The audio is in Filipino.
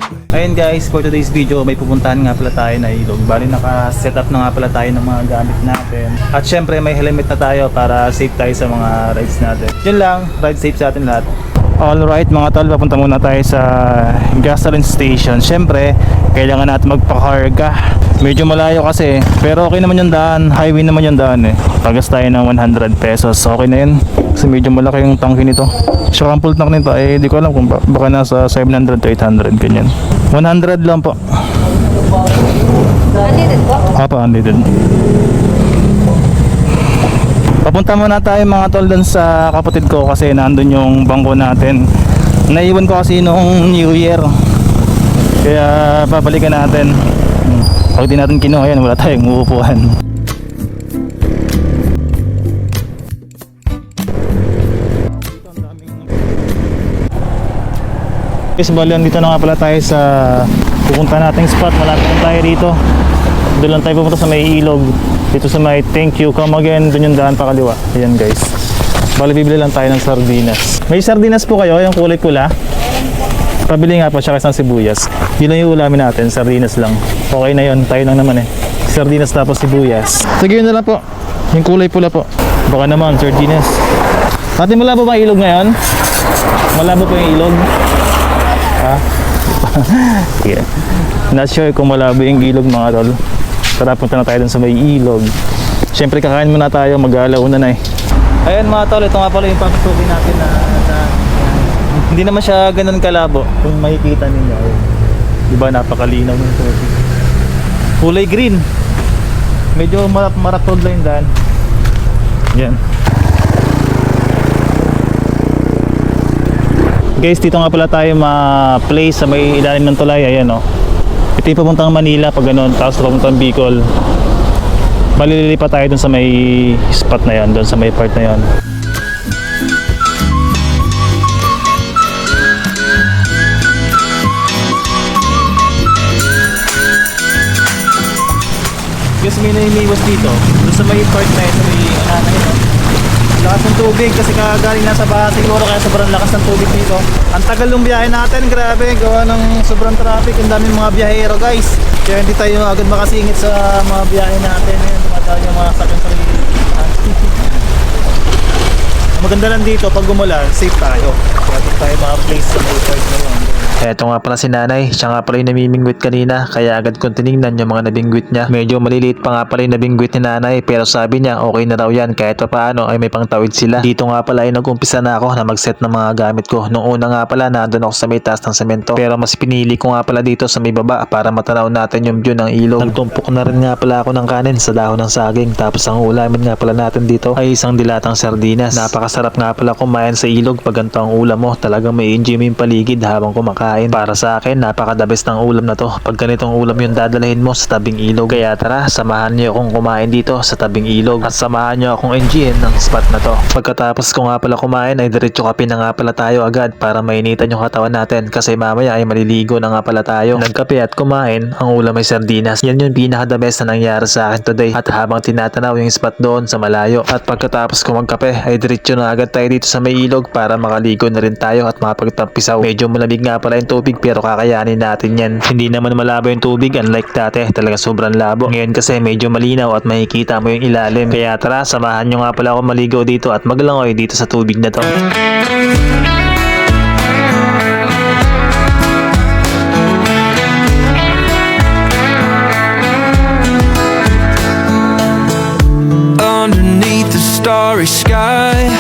Ayun guys, for today's video may pupuntahan nga pala tayo na ilog. Bali naka-set up na nga pala tayo ng mga gamit natin. At syempre may helmet na tayo para safe tayo sa mga rides natin. Yun lang, ride safe sa atin lahat. Alright mga tol, papunta muna tayo sa gasoline station. Syempre, kailangan natin magpakarga. Medyo malayo kasi, pero okay naman yung daan. Highway naman yung daan eh. Pagas tayo ng 100 pesos. Okay na yun. Kasi medyo malaki yung tangke nito. Saka ang full tank nito eh, di ko alam kung baka nasa 700 to 800 ganyan. 100 lang po. Unleaded po? Apa, unleaded. Papunta muna tayo mga tol dun sa kapatid ko kasi nandun yung bangko natin. Naiwan ko kasi noong New Year. Kaya babalikan natin. Pag di natin kinuha yan, wala tayong uupuan. Guys, balian dito na nga pala tayo sa pupunta nating spot. Malapit na tayo rito. Doon lang tayo pupunta sa may ilog. Dito sa may thank you, come again. Doon yung daan pa kaliwa. Ayan guys. Bali bibili lang tayo ng sardinas. May sardinas po kayo, yung kulay pula. Pabili nga po siya isang sibuyas. Yun lang yung ulamin natin, sardinas lang. Okay na yun, tayo lang naman eh. Sardinas tapos sibuyas. Sige yun na lang po. Yung kulay pula po. Baka naman, sardinas. Ate, malabo ba ilog ngayon? Malabo po yung ilog? Ha? Yeah. Not sure kung malabo yung ilog mga tol. Tara, punta na tayo dun sa may ilog. Siyempre kakain muna tayo, mag-aalauna na eh. Ayan mga tol, ito nga pala yung papasukin natin na hindi naman siya ganun kalabo. Kung makikita ninyo, diba napakalinaw ng tubig. Kulay green. Medyo maratod lang yung daan. Yan. Guys, dito nga pala tayo ma-place sa may ilalim ng tulay. Ayan o. Ito yung papuntang Manila pag ganun, tapos papuntang Bicol. Malililipat tayo dun sa may spot na yan, dun sa may part na yan. Guys, may naimiwas dito, dun sa may part na yan, sa may lakas ng tubig kasi kagaling nasa baha siguro kaya sobrang lakas ng tubig dito. Ang tagal ng biyahe natin, grabe, gawa ng sobrang traffic, ang daming mga biyahero guys. Kaya hindi tayo agad makasingit sa mga biyahe natin. Dumadaan yung mga sakyan sa maganda lang dito pag umulan, safe tayo. Kaya dito tayo mga place sa may part na yun. Eto nga pala si nanay, siya nga pala yung namimingwit kanina, kaya agad kong tinignan yung mga nabingwit niya. Medyo maliliit pa nga pala yung nabingwit ni nanay, pero sabi niya okay na raw yan kahit pa paano ay may pangtawid sila. Dito nga pala ay nag-umpisa na ako na mag-set ng mga gamit ko. Nung una nga pala nandun ako sa may taas ng semento, pero mas pinili ko nga pala dito sa may baba para matanaw natin yung view ng ilog. Nagtumpok na rin nga pala ako ng kanin sa dahon ng saging, tapos ang ulamin nga pala natin dito ay isang dilatang sardinas. Napakasarap nga pala kumain sa ilog pag ganito ang ulam mo, talagang may enjoy mo yung paligid habang kumakain. Para sa akin, napaka-the best ng ulam na to pag ganitong ulam yung dadalhin mo sa tabing ilog. Kaya tara, samahan niyo akong kumain dito sa tabing ilog at samahan niyo akong enjoyin ng spot na to. Pagkatapos ko nga pala kumain ay diretso kape na nga pala tayo agad para mainitan yung katawan natin kasi mamaya ay maliligo na nga pala tayo. Nagkape at kumain, ang ulam ay sardinas. Yan yung pinaka-the best na nangyari sa akin today at habang tinatanaw yung spot doon sa malayo. At pagkatapos ko magkape ay diretso na agad tayo dito sa may ilog para makaligo na rin tayo at makapagtampisaw. Medyo malamig nga pala yung tubig pero kakayanin natin yan. Hindi naman malabo yung tubig unlike dati, talaga sobrang labo. Ngayon kasi medyo malinaw at makikita mo yung ilalim. Kaya tara, samahan nyo nga pala ako maligo dito at maglangoy dito sa tubig na to. Underneath the starry sky